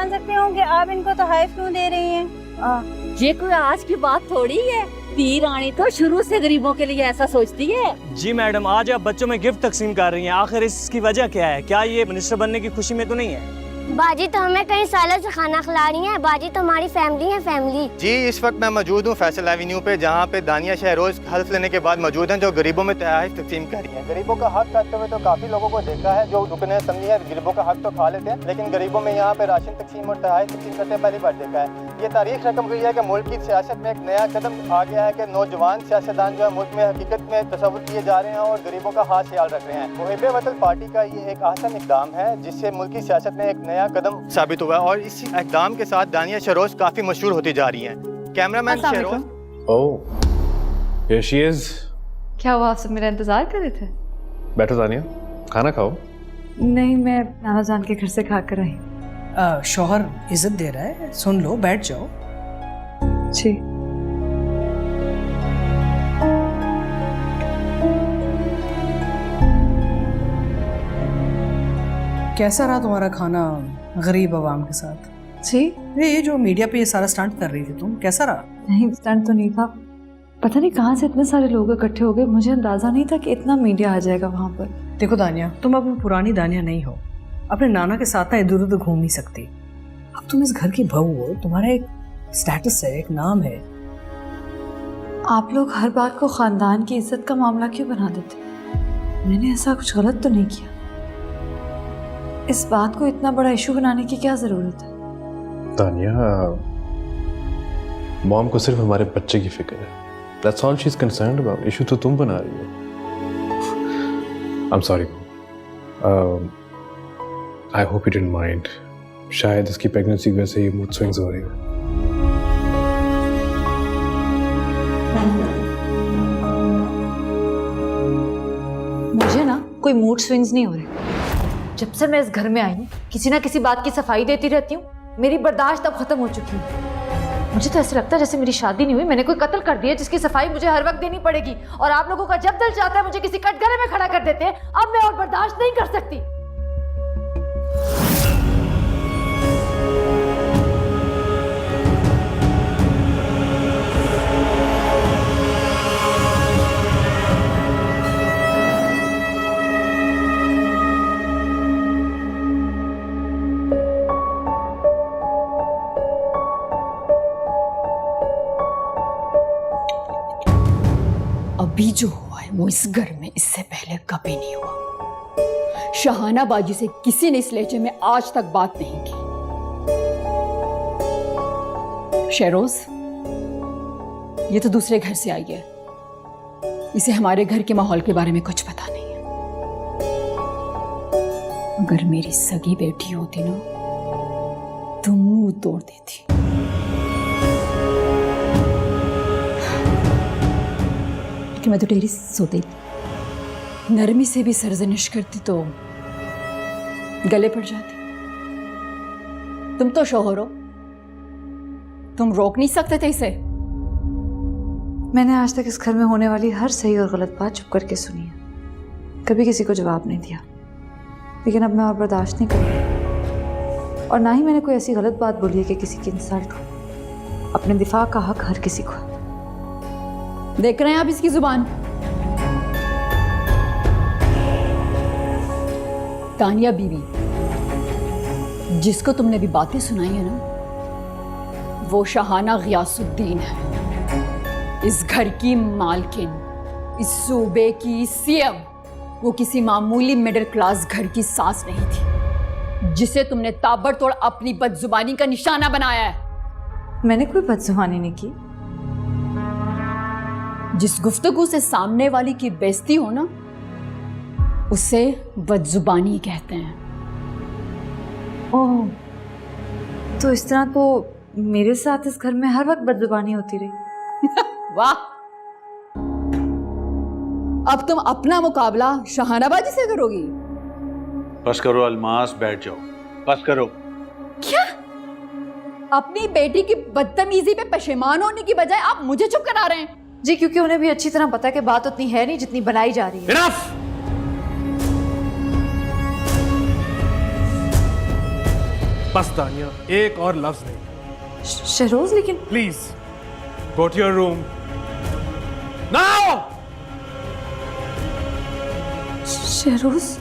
जान सकती हूँ कि आप इनको तोहफे क्यों दे रही हैं? ये कोई आज की बात थोड़ी है, दी रानी तो शुरू से गरीबों के लिए ऐसा सोचती है। जी मैडम, आज आप बच्चों में गिफ्ट तकसीम कर रही हैं, आखिर इसकी वजह क्या है? क्या ये मिनिस्टर बनने की खुशी में तो नहीं है? बाजी तो हमें कई सालों से खाना खिला रही हैं। बाजी तो हमारी फैमिली है, फैमिली। जी, इस वक्त मैं मौजूद हूँ फैसल एवेन्यू पे, जहाँ पे दानिया शहरोज हल्फ लेने के बाद मौजूद हैं, जो गरीबों में तहफ़ तकसीम कर रही हैं। गरीबों का हक करते हुए तो काफ़ी लोगों को देखा है, जो दुकानें समझी है गरीबों का हक तो खा लेते हैं, लेकिन गरीबों में यहाँ पे राशन तकसीम और तहफ़ तकसीम करते पहली बार देखा है। ये तारीख रकम हुई है कि मुल्क की सियासत में एक नया कदम आ गया है कि नौजवान सियासतदान जो है मुल्क में हकीकत में तस्वुर किए जा रहे हैं और गरीबों का खास ख्याल रख रहे हैं। मुहिब वतन पार्टी का ये एक आसान इक़दाम है, जिससे मुल्क की सियासत में एक नया कदम साबित हुआ है और इस इक़दाम के साथ दानिया शहरोज काफ़ी मशहूर होती जा रही हैं। Cameraman Shahroz. Oh, here she is। क्या हुआ, आप सब मेरा इंतजार कर रहे थे? बैठो दानिया, खाना खाओ। नहीं, मैं नाना जान के घर से खा कर आई। शौहर इज्जत दे रहा है, सुन लो, बैठ जाओ। जी। कैसा रहा तुम्हारा खाना गरीब आवाम के साथ? जी, ये जो मीडिया पे ये सारा स्टंट कर रही थी तुम, कैसा रहा? नहीं, स्टंट तो नहीं था। पता नहीं कहाँ से इतने सारे लोग इकट्ठे हो गए, मुझे अंदाजा नहीं था कि इतना मीडिया आ जाएगा वहाँ पर। देखो दानिया, तुम अब वो पुरानी दानिया नहीं हो, अपने नाना के साथ ना इधर उधर घूम नहीं सकती। अब तुम इस घर की बहू हो, तुम्हारा एक स्टेटस है, एक नाम है। आप लोग हर बात को खानदान की इज्जत का मामला क्यों बना देते? मैंने ऐसा कुछ गलत तो नहीं किया। इस बात को इतना बड़ा इशू बनाने की क्या जरूरत है? दानिया, मॉम को सिर्फ हमारे बच्चे की फिक्र है। That's all she's concerned about। Issue तो तुम बना रही हो। I'm sorry। I hope you didn't mind। शायद इसकी प्रेगनेंसी की वजह से ये मूड स्विंग्स हो रही है। मुझे ना कोई मूड स्विंग्स नहीं हो रहे। जब से मैं इस घर में आई हूँ, किसी ना किसी बात की सफाई देती रहती हूँ। मेरी बर्दाश्त अब खत्म हो चुकी है। मुझे तो ऐसा लगता है जैसे मेरी शादी नहीं हुई, मैंने कोई कत्ल कर दिया जिसकी सफाई मुझे हर वक्त देनी पड़ेगी। और आप लोगों का जब दिल चाहता है मुझे किसी कटघरे में खड़ा कर देते हैं। अब मैं और बर्दाश्त नहीं कर सकती। अभी जो हुआ है वो इस घर में इससे पहले कभी नहीं हुआ। शहाना बाजी से किसी ने इस लहजे में आज तक बात नहीं की। शहरोज, ये तो दूसरे घर से आई है, इसे हमारे घर के माहौल के बारे में कुछ पता नहीं है। अगर मेरी सगी बेटी होती ना तो मुंह तोड़ देती। कि मैं तो तेरी सोती नरमी से भी सरजनिश करती तो गले पड़ जाती। तुम तो शौहर हो, तुम रोक नहीं सकते थे इसे। मैंने आज तक इस घर में होने वाली हर सही और गलत बात चुप करके सुनी है, कभी किसी को जवाब नहीं दिया। लेकिन अब मैं और बर्दाश्त नहीं करूँगी, और ना ही मैंने कोई ऐसी गलत बात बोली है कि किसी की इंसल्ट हो। अपने दिफा का हक हर किसी को है। देख रहे हैं आप इसकी जुबान? तानिया बीवी, जिसको तुमने भी बातें सुनाई है ना, वो शहाना गियासुद्दीन है, इस घर की मालकिन, इस सूबे की सीएम। वो किसी मामूली मिडिल क्लास घर की सास नहीं थी, जिसे तुमने ताबड़तोड़ अपनी बदजुबानी का निशाना बनाया है। मैंने कोई बदजुबानी नहीं की। जिस गुफ्तगू से सामने वाली की बेइज्जती हो ना, उसे बदजुबानी कहते हैं। ओह, तो इस तरह तो मेरे साथ इस घर में हर वक्त बदजुबानी होती रही। वाह, अब तुम अपना मुकाबला शहानाबाजी से करोगी? बस करो अलमास, बैठ जाओ, बस करो। क्या? अपनी बेटी की बदतमीजी पे पशेमान होने की बजाय आप मुझे चुप करा रहे हैं? जी, क्योंकि उन्हें भी अच्छी तरह पता है कि बात उतनी है नहीं जितनी बनाई जा रही है। इनफ! बस दानिया, एक और लफ्ज नहीं। शहरोज, लेकिन please go to your room now. Shahroz,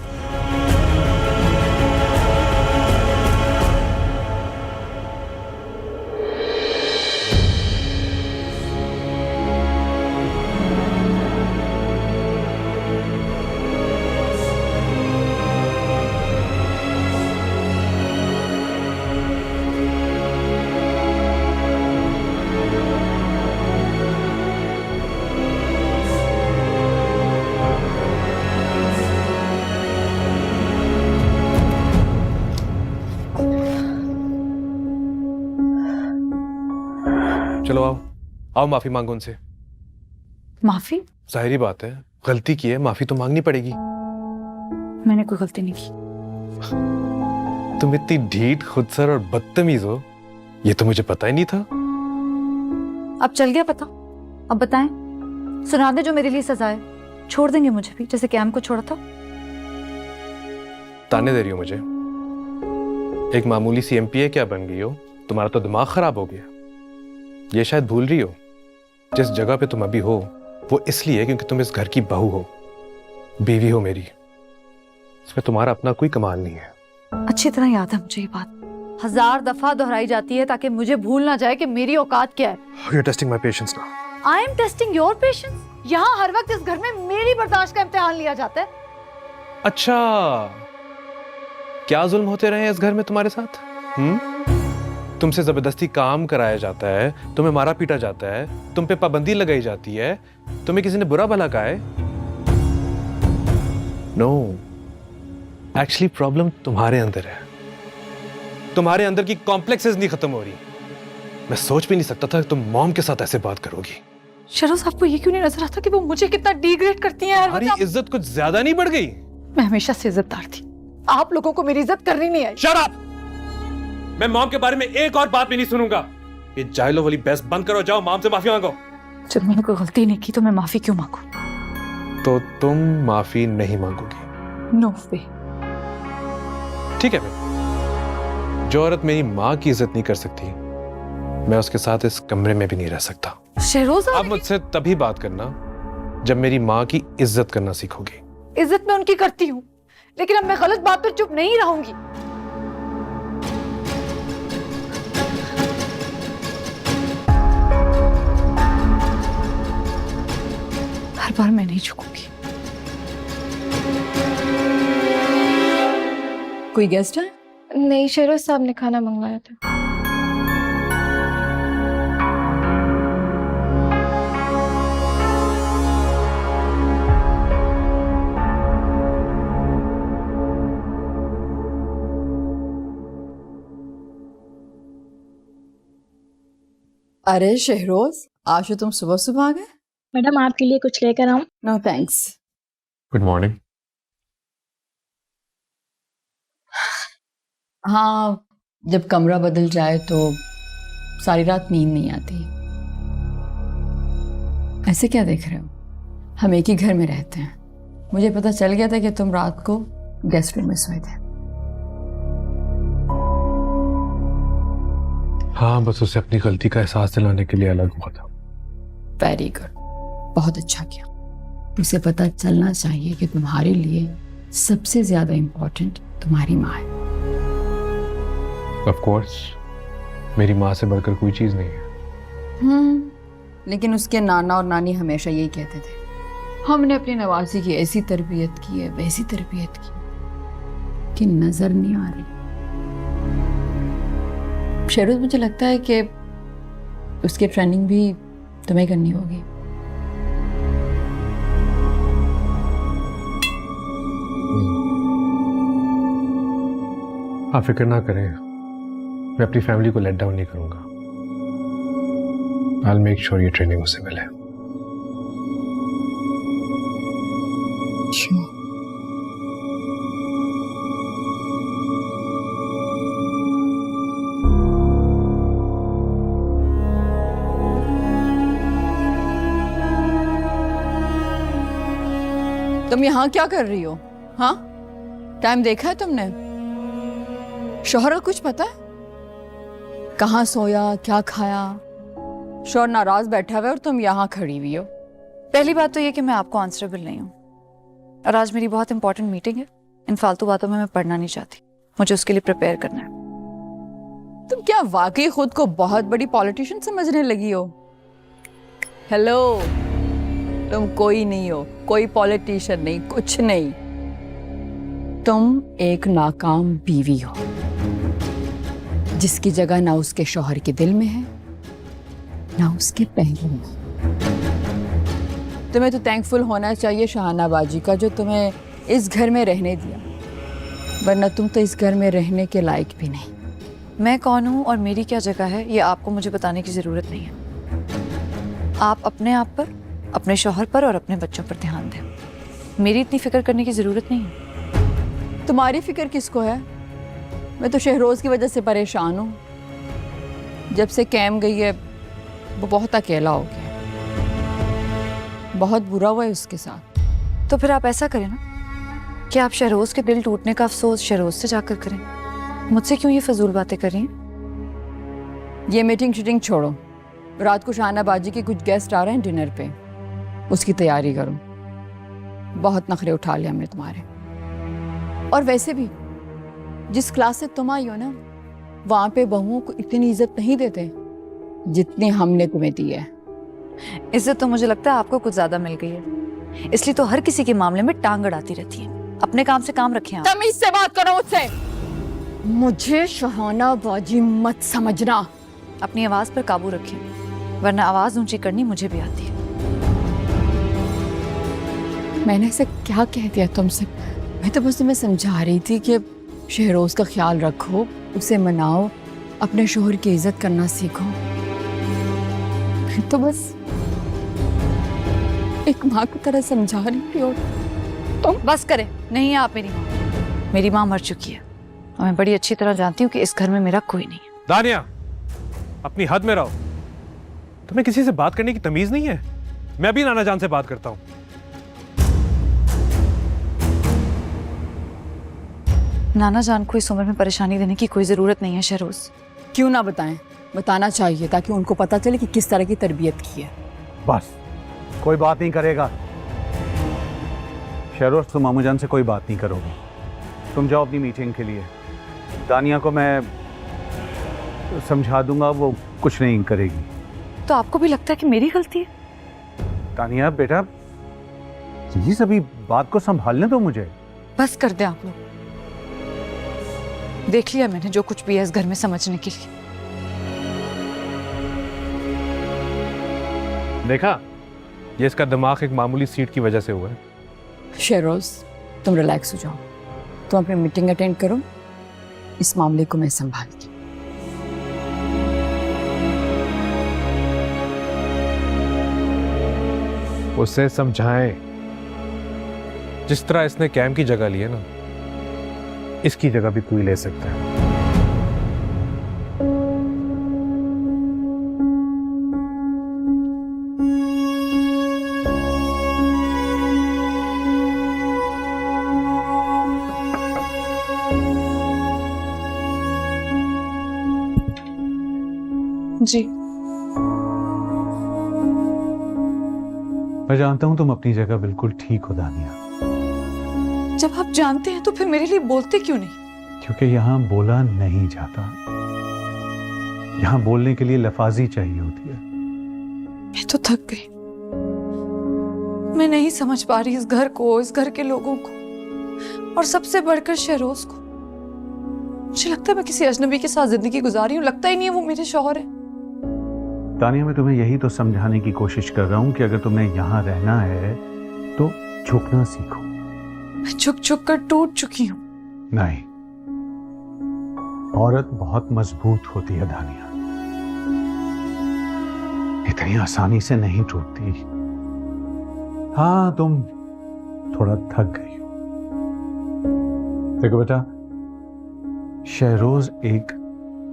चलो आओ आओ, माफी मांगो उनसे। माफी? जाहिर बात है, गलती की है, माफी तो मांगनी पड़ेगी। मैंने कोई गलती नहीं की। तुम इतनी ढीठ, खुदसर और बदतमीज हो, ये तो मुझे पता ही नहीं था। अब चल गया पता। अब बताएं, सुना दे जो मेरे लिए सजा है। छोड़ देंगे मुझे भी, जैसे कैम को छोड़ा था? ताने दे रही हो मुझे? एक मामूली सी एमपीए क्या बन गई हो? तुम्हारा तो दिमाग खराब हो गया। ये शायद भूल रही हो, जिस जगह पे तुम अभी हो वो इसलिए क्योंकि तुम इस घर की बहू हो, बीवी हो मेरी। इसमें तुम्हारा अपना कोई कमाल नहीं है। अच्छी तरह याद है मुझे ये बात, 1000 दफा दोहराई जाती है ताकि मुझे भूल ना जाए कि मेरी औकात क्या है। You are testing my patience now. I am testing your patience? यहाँ हर वक्त इस घर में मेरी बर्दाश्त का इम्तिहान लिया जाता है। अच्छा, क्या जुल्म होते रहे इस घर में तुम्हारे साथ? तुमसे जबरदस्ती काम कराया जाता है, तुम्हें मारा पीटा जाता है, तुम पे पाबंदी लगाई जाती है, तुम्हें किसी ने बुरा भला कहा है? नो, एक्चुअली प्रॉब्लम तुम्हारे अंदर है। तुम्हारे अंदर की कॉम्प्लेक्सेस नहीं खत्म हो रही। मैं सोच भी नहीं सकता था कि तुम मॉम के साथ ऐसे बात करोगी। शरोज, आपको ये क्यों नहीं नजर आता कि वो मुझे कितना डिग्रेड करती हैं? तुम्हारी इज्जत कुछ ज्यादा नहीं बढ़ गई? मैं हमेशा से इज्जतदार थी, आप लोगों को मेरी इज्जत करनी नहीं आई। Shut up! मैं मॉम के बारे में एक और बात भी नहीं सुनूंगा। ये जाइलो वाली बहस बंद करो, जाओ मॉम से माफी मांगो। जब मैंने कोई गलती नहीं की तो मैं माफी क्यों मांगू? तो तुम माफी नहीं मांगोगी? नो वे। ठीक है, फिर जो औरत मेरी माँ की इज्जत नहीं कर सकती, मैं उसके साथ इस कमरे में भी नहीं रह सकता। शहरोज, आप मुझसे तभी बात करना जब मेरी माँ की इज्जत करना सीखोगी। इज्जत मैं उनकी करती हूँ, लेकिन अब मैं गलत बात पर चुप नहीं रहूंगी। हर बार मैं नहीं झुकूंगी। कोई गेस्ट है? नहीं, शहरोज साहब ने खाना मंगवाया था। अरे शहरोज, आज तो तुम सुबह सुबह आ गए। मैडम, आपके लिए कुछ लेकर आऊं? No thanks. Good morning. हाँ, जब कमरा बदल जाए तो सारी रात नींद नहीं आती। ऐसे क्या देख रहे हो? हम एक ही घर में रहते हैं। मुझे पता चल गया था कि तुम रात को गेस्ट रूम में सोए थे। हाँ, बस उसे अपनी गलती का एहसास दिलाने के लिए अलग हुआ था। वेरी गुड, बहुत अच्छा किया। उसे पता चलना चाहिए कि तुम्हारे लिए सबसे ज्यादा इम्पोर्टेंट तुम्हारी माँ है। ऑफ कोर्स, मेरी माँ से बढ़कर कोई चीज नहीं है। लेकिन उसके नाना और नानी हमेशा यही कहते थे, हमने अपनी नवासी की ऐसी तरबियत की है, वैसी तरबियत की कि नजर नहीं आ रही। शहरोज, मुझे लगता है कि उसकी ट्रेनिंग भी तुम्हें करनी होगी। आप फिक्र ना करें, मैं अपनी फैमिली को लेट डाउन नहीं करूंगा। I'll make sure ये ट्रेनिंग उसे मिले। तुम यहाँ क्या कर रही हो? हाँ, टाइम देखा है तुमने? शोहर का कुछ पता है? कहाँ सोया, क्या खाया? शोर नाराज बैठा हुआ है और तुम यहाँ खड़ी हुई हो। पहली बात तो ये कि मैं आपको आंसरेबल नहीं हूँ, और आज मेरी बहुत इंपॉर्टेंट मीटिंग है। इन फालतू बातों में मैं पढ़ना नहीं चाहती, मुझे उसके लिए प्रिपेयर करना है। तुम क्या वाकई खुद को बहुत बड़ी पॉलिटिशियन समझने लगी हो? हेलो, तुम कोई नहीं हो, कोई पॉलिटिशियन नहीं, कुछ नहीं। तुम एक नाकाम बीवी हो जिसकी जगह ना उसके शौहर के दिल में है ना उसके पहलू में। तुम्हें तो थैंकफुल होना चाहिए शहाना बाजी का, जो तुम्हें इस घर में रहने दिया, वरना तुम तो इस घर में रहने के लायक भी नहीं। मैं कौन हूँ और मेरी क्या जगह है ये आपको मुझे बताने की ज़रूरत नहीं है। आप अपने आप पर, अपने शौहर पर और अपने बच्चों पर ध्यान दें। मेरी इतनी फिक्र करने की ज़रूरत नहीं है। तुम्हारी फिक्र किसको है? मैं तो शहरोज़ की वजह से परेशान हूँ। जब से कैम गई है वो बहुत अकेला हो गया, बहुत बुरा हुआ है उसके साथ। तो फिर आप ऐसा करें ना कि आप शहरोज़ के दिल टूटने का अफसोस शहरोज़ से जाकर करें। मुझसे क्यों ये फजूल बातें कर रही हैं? ये मीटिंग शूटिंग छोड़ो, रात को शहाना बाजी के कुछ गेस्ट आ रहे हैं डिनर पे, उसकी तैयारी करो। बहुत नखरे उठा लिया हमने तुम्हारे। और वैसे भी जिस क्लास से तुम आई हो ना, वहाँ पे बहुओं को इतनी इज्जत नहीं देते जितनी हमने तुम्हें दी है। इज्जत तो मुझे लगता है आपको कुछ ज्यादा मिल गई है, इसलिए तो हर किसी के मामले में टांग अड़ाती रहती है। अपने काम से काम रखें आप। तमीज से बात करो मुझसे। मुझे शहाना बाजी मत समझना। अपनी आवाज पर काबू रखें, वरना आवाज ऊंची करनी मुझे भी आती है। मैंने ऐसे क्या कह दिया तुमसे? मैं तो बस तुम्हें समझा रही थी कि शहरोज का ख्याल रखो, उसे मनाओ, अपने शोहर की इज्जत करना सीखो। तो बस एक माँ की तरह समझा रही थी। और तुम बस करे। नहीं है आप मेरी माँ। मेरी माँ मर चुकी है और मैं बड़ी अच्छी तरह जानती हूँ कि इस घर में मेरा कोई नहीं है। दानिया, अपनी हद में रहो। तुम्हें किसी से बात करने की तमीज नहीं है? मैं भी नाना जान से बात करता हूँ। नाना जान को इस उम्र में परेशानी देने की कोई जरूरत नहीं है शहरोज। क्यों ना बताएं? बताना चाहिए ताकि उनको पता चले कि किस तरह की तरबियत की है। बस कोई बात नहीं करेगा। शहरोज, तुम मामू जान से कोई बात नहीं करोगे। तुम जाओ अपनी मीटिंग के लिए। दानिया को मैं समझा दूंगा, वो कुछ नहीं करेगी। तो आपको भी लगता है कि मेरी गलती है? दानिया बेटा, प्लीज अभी बात को संभालने दो मुझे। बस कर दे आप लोग। देख लिया मैंने जो कुछ भी है इस घर में समझने के लिए। देखा, ये इसका दिमाग एक मामूली सीट की वजह से हुआ है। शहरोज, तुम रिलैक्स हो जाओ, तुम अपनी मीटिंग अटेंड करो, इस मामले को मैं संभालती हूँ। उसे समझाएं। जिस तरह इसने कैम की जगह ली है ना, इसकी जगह भी कोई ले सकता है। जी, मैं जानता हूं तुम अपनी जगह बिल्कुल ठीक हो दानिया, जब आप जानते हैं तो फिर मेरे लिए बोलते क्यों नहीं? क्योंकि यहां बोला नहीं जाता। यहां बोलने के लिए लफाजी चाहिए होती है। मैं तो थक गई। मैं नहीं समझ पा रही इस घर को, इस घर के लोगों को, और सबसे बढ़कर शहरोज को। मुझे लगता है मैं किसी अजनबी के साथ जिंदगी गुजार रही हूँ। लगता ही नहीं है वो मेरे शौहर है। दानिया, मैं तुम्हें यही तो समझाने की कोशिश कर रहा हूं कि अगर तुम्हें यहां रहना है तो झुकना सीखो। मैं झुक झुक कर टूट चुकी हूँ। नहीं, औरत बहुत मजबूत होती है दानिया, इतनी आसानी से नहीं टूटती। हाँ, तुम थोड़ा थक गई हो। देखो बेटा, शहरोज एक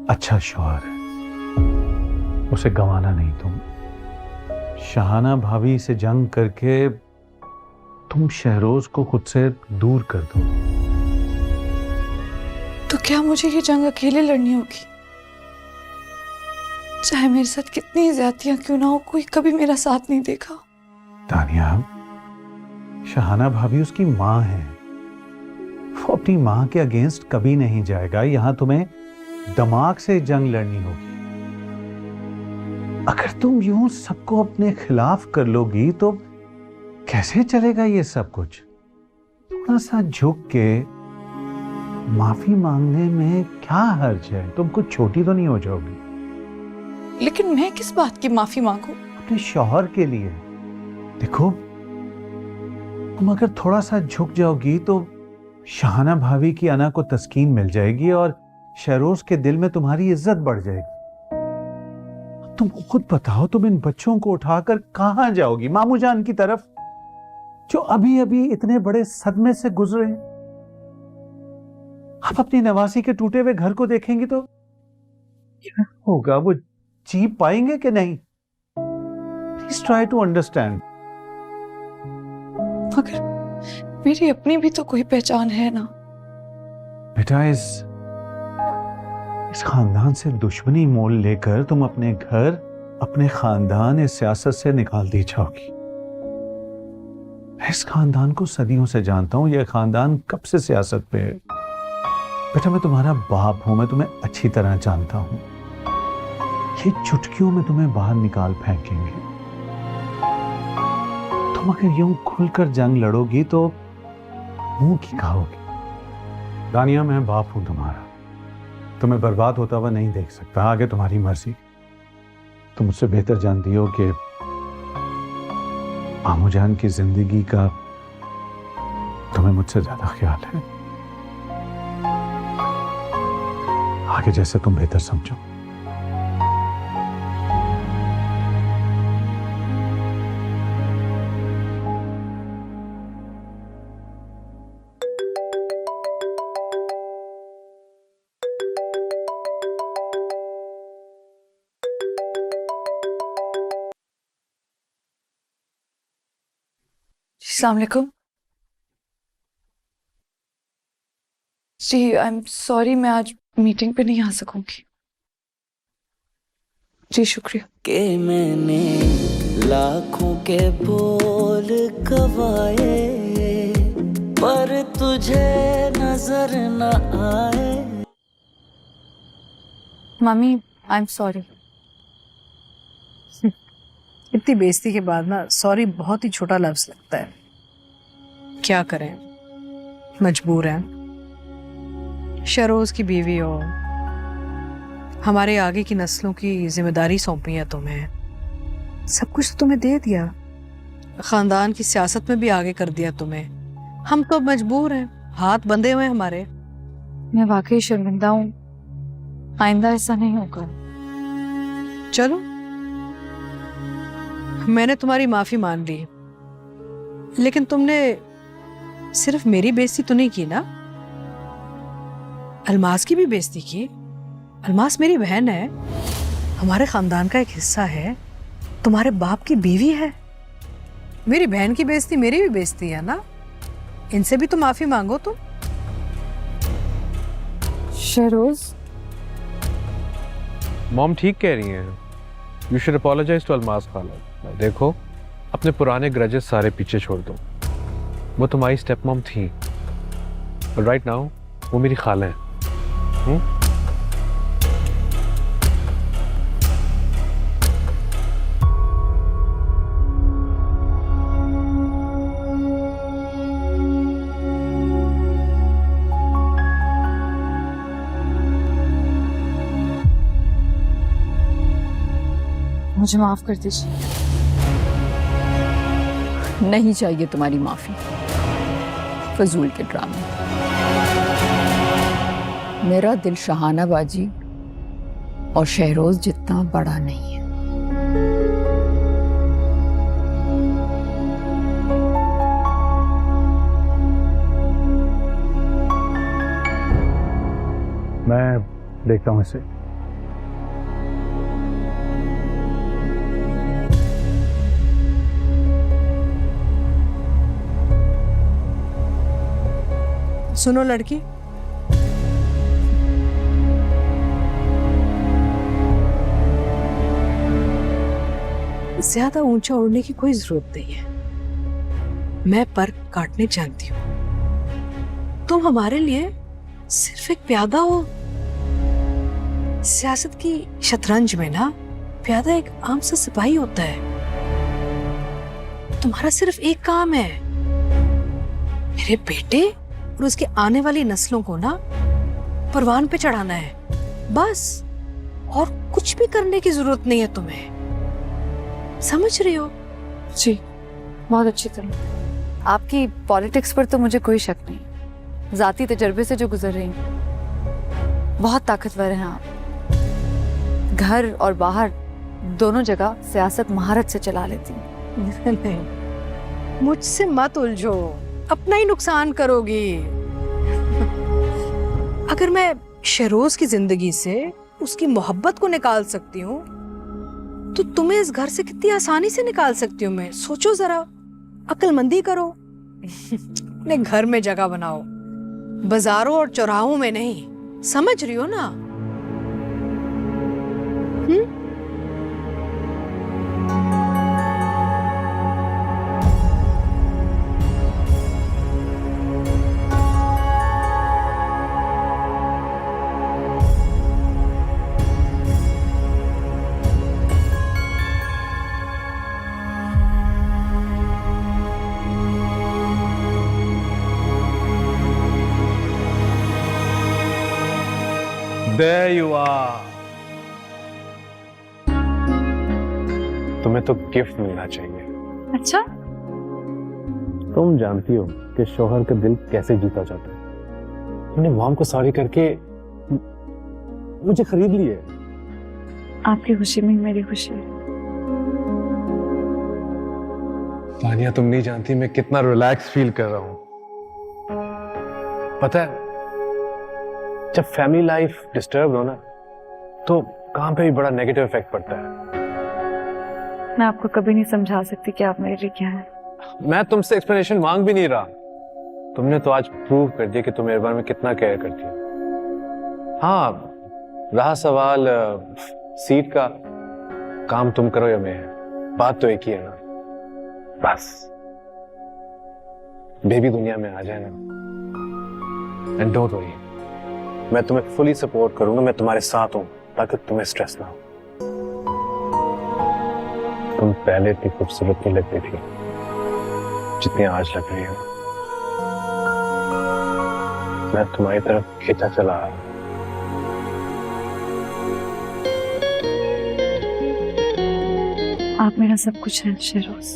अच्छा शौहर है, उसे गंवाना नहीं। तुम शहाना भाभी से जंग करके तुम शहरोज को खुद से दूर कर दो। तो क्या मुझे ये जंग अकेले लड़नी होगी? चाहे मेरे साथ कितनी ज्यादतियां क्यों ना हो, कोई कभी मेरा साथ नहीं देखा। तानिया, शहाना भाभी उसकी माँ है, वो अपनी माँ के अगेंस्ट कभी नहीं जाएगा। यहां तुम्हें दिमाग से जंग लड़नी होगी। अगर तुम यूं सबको अपने खिलाफ कर लोगी तो कैसे चलेगा ये सब कुछ? थोड़ा सा झुक के माफी मांगने में क्या हर्ज है? तुम कुछ छोटी तो नहीं हो जाओगी। लेकिन मैं किस बात की माफी मांगू? अपने शौहर के लिए। देखो, तुम अगर थोड़ा सा झुक जाओगी तो शहाना भाभी की अना को तस्कीन मिल जाएगी और शहरोज के दिल में तुम्हारी इज्जत बढ़ जाएगी। तुम खुद बताओ, तुम इन बच्चों को उठाकर कहां जाओगी? मामू जान की तरफ, जो अभी अभी इतने बड़े सदमे से गुजरे हैं। आप अपनी नवासी के टूटे हुए घर को देखेंगी तो क्या होगा? वो जी पाएंगे कि नहीं? Please try to understand. मगर मेरी अपनी भी तो कोई पहचान है ना। बेटा, इस खानदान से दुश्मनी मोल लेकर तुम अपने घर, अपने खानदान इस सियासत से निकाल दी जाओगी। मैं इस खानदान को सदियों से जानता हूं। यह खानदान कब से सियासत पे है। बेटा, मैं तुम्हारा बाप हूं, मैं तुम्हें अच्छी तरह जानता हूं। ये चुटकियों में तुम्हें बाहर निकाल फेंकेंगे। तुम अगर यूं खुलकर जंग लड़ोगी तो मुंह की खाओगी। दानिया, मैं बाप हूं तुम्हारा, तुम्हें बर्बाद होता हुआ नहीं देख सकता। आगे तुम्हारी मर्जी। तुम मुझसे बेहतर जानती हो कि मामू जान की जिंदगी का तुम्हें मुझसे ज्यादा ख्याल है। आगे जैसे तुम बेहतर समझो। अस्सलाम वालेकुम जी। आई एम सॉरी, मैं आज मीटिंग पे नहीं आ सकूंगी। जी शुक्रिया। के मैंने लाखों के बोल गवाए पर तुझे नजर न आए। Mummy, I am sorry. इतनी बेइज्जती के बाद ना सॉरी बहुत ही छोटा लफ्ज लगता है। क्या करें, मजबूर हैं। शहरोज की बीवी हो, हमारे आगे की नस्लों की जिम्मेदारी सौंपी है तुम्हें। सब कुछ तो तुम्हें दे दिया, खानदान की सियासत में भी आगे कर दिया तुम्हें। हम तो मजबूर हैं, हाथ बंधे हुए हमारे। मैं वाकई शर्मिंदा हूँ, आइंदा ऐसा नहीं होगा। चलो, मैंने तुम्हारी माफी मान ली, लेकिन तुमने सिर्फ मेरी बेइज्जती तो नहीं की ना, अलमास की भी बेइज्जती की। अलमास मेरी बहन है, हमारे खानदान का एक हिस्सा है, तुम्हारे बाप की बीवी है। मेरी बहन की बेइज्जती मेरी भी बेइज्जती है ना, इनसे भी तो माफी मांगो तुम। शहरोज, मॉम ठीक कह रही हैं। You should apologize to Almas khala. देखो, अपने पुराने ग्रजेस सारे पीछे छोड़ दो। वो तुम्हारी स्टेप मॉम थी, और राइट नाउ वो मेरी खाला है। मुझे माफ कर दीजिए। नहीं चाहिए तुम्हारी माफी, फजूल के ड्रामे। मेरा दिल शहाना बाजी और शहरोज जितना बड़ा नहीं है। मैं देखता हूँ इसे। सुनो लड़की, ज्यादा ऊंचा उड़ने की कोई जरूरत नहीं है। मैं पर काटने जानती हूँ। तुम हमारे लिए सिर्फ एक प्यादा हो। सियासत की शतरंज में ना प्यादा एक आम सा सिपाही होता है। तुम्हारा सिर्फ एक काम है, मेरे बेटे और उसके आने वाली नस्लों को ना परवान पे चढ़ाना है, बस। और कुछ भी करने की जरूरत नहीं है तुम्हें, समझ रही हो? जी, बहुत अच्छी तरह। आपकी पॉलिटिक्स पर तो मुझे कोई शक नहीं। जाती तजर्बे से जो गुजर रही हैं, बहुत ताकतवर हैं आप। घर और बाहर दोनों जगह सियासत महारत से चला लेती हैं। नहीं, मुझसे मत उलझो, अपना ही नुकसान करोगी। अगर मैं शहरोज की जिंदगी से उसकी मोहब्बत को निकाल सकती हूँ तो तुम्हें इस घर से कितनी आसानी से निकाल सकती हूँ मैं। सोचो जरा, अक्लमंदी करो। अपने घर में जगह बनाओ, बाजारों और चौराहों में नहीं। समझ रही हो ना? There you are. तुम्हें तो गिफ्ट मिलना चाहिए। अच्छा, तुम जानती हो कि शौहर का दिल कैसे जीता जाता है। तुमने मॉम को सॉरी करके मुझे खरीद ली है। आपकी खुशी में मेरी खुशी है। तानिया, तुम नहीं जानती मैं कितना रिलैक्स फील कर रहा हूं। पता है, जब फैमिली लाइफ डिस्टर्ब हो ना तो काम पे भी बड़ा नेगेटिव इफेक्ट पड़ता है। मैं आपको कभी नहीं समझा सकती कि आप मेरे लिए क्या है। मैं तुमसे एक्सप्लेनेशन मांग भी नहीं रहा। तुमने तो आज प्रूव कर दिया कि तुम मेरे बारे में कितना केयर करती हो। हाँ, रहा सवाल सीट का, काम तुम करो या मैं, बात तो एक ही है ना। बस बेबी दुनिया में आ जाए ना, एंड डोंट वरी, मैं तुम्हें फुली सपोर्ट करूंगा। मैं तुम्हारे साथ हूं ताकि तुम्हें स्ट्रेस ना हो। तुम पहले इतनी खूबसूरत नहीं लगती थी जितनी आज लग रही हो। मैं तुम्हारी तरफ खींचा चला आ रहा हूं। आप मेरा सब कुछ हैं शेरोज।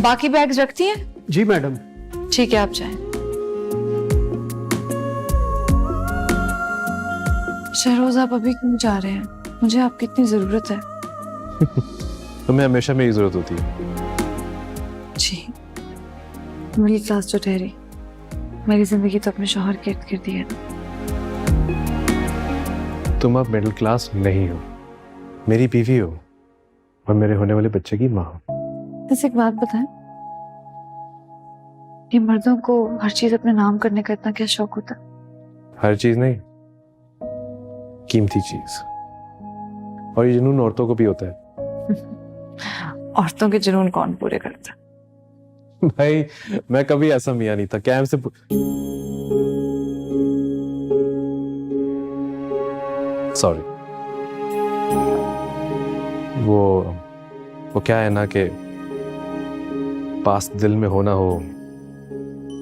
बाकी बैग्स रखती हैं? जी मैडम। ठीक है, आप जाएं। शहरोज, आप अभी क्यों जा रहे हैं? मुझे आपकी इतनी जरूरत है। तुम्हें हमेशा मेरी जरूरत होती है। जी, मिडिल क्लास जो ठहरी, मेरी जिंदगी तो अपने शौहर के इर्द गिर्द ही है। तुम अब मिडिल क्लास नहीं हो, मेरी बीवी हो और मेरे होने वाले बच्चे की माँ हो। बस एक बात बताएं, ये मर्दों को हर चीज अपने नाम करने का इतना क्या शौक होता है? हर चीज नहीं, कीमती चीज। और ये जुनून औरतों को भी होता है। औरतों के जुनून कौन पूरे करता है? भाई, मैं कभी ऐसा मियां नहीं था। कैम से सॉरी। वो क्या है ना कि पास दिल में होना हो,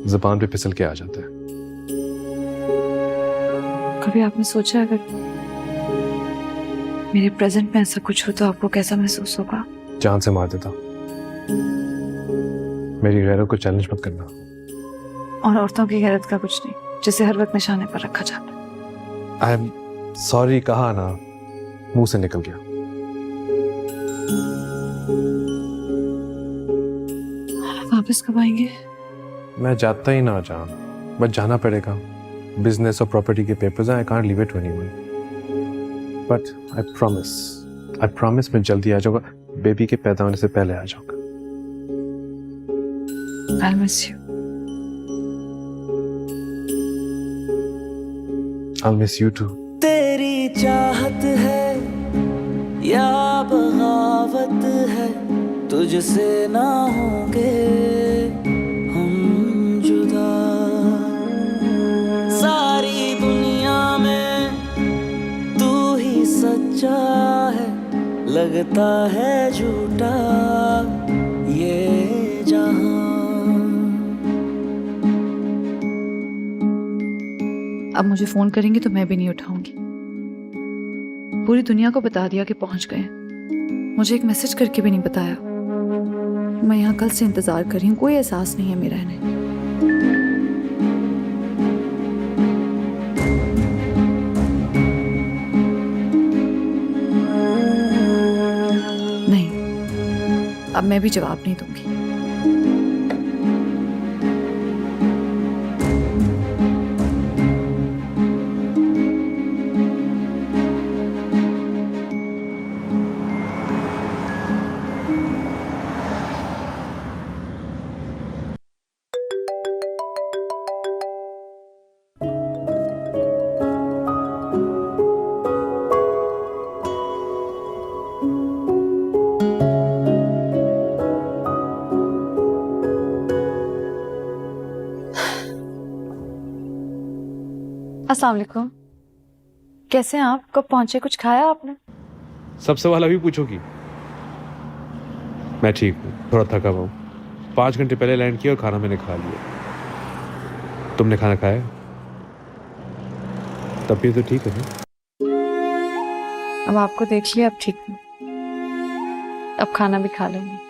जुबान पे फिसल के आ जाता है। कभी आपने सोचा अगर मेरे प्रेजेंट में ऐसा कुछ हो तो आपको कैसा महसूस होगा? जान से मार देता। मेरी गैरत को चैलेंज मत करना। और औरतों की गैरत का कुछ नहीं, जिसे हर वक्त निशाने पर रखा जाता है। आई एम सॉरी कहा ना, मुंह से निकल गया। वापस कब आएंगे? मैं जाता ही ना जान, बस जाना पड़ेगा। बिजनेस और प्रॉपर्टी के पेपर्स हैं, I can't leave it to anyone, but I promise मैं जल्दी आ जाऊंगा, बेबी के पैदा होने से पहले आ जाऊंगा। I miss you. I miss you too. तेरी चाहत है या बगावत है, तुझसे ना होंगे हम जुदा। सारी दुनिया में तू ही सच्चा है, लगता है झूठा ये जहां। अब मुझे फोन करेंगी तो मैं भी नहीं उठाऊंगी। पूरी दुनिया को बता दिया कि पहुंच गए, मुझे एक मैसेज करके भी नहीं बताया। मैं यहाँ कल से इंतजार कर रही हूँ, कोई एहसास नहीं है मेरा इन्हें। नहीं, अब मैं भी जवाब नहीं दूंगी। अस्सलाम वालेकुम, कैसे हैं आप? कब पहुंचे? कुछ खाया आपने? सब सवाल अभी पूछोगी? मैं ठीक हूँ, थोड़ा थका हुआ हूँ। 5 घंटे पहले लैंड किया और खाना मैंने खा लिया। तुमने खाना खाया? तबीयत तो ठीक है ना? अब आपको देख लिया, अब ठीक हूँ, अब खाना भी खा लेंगे।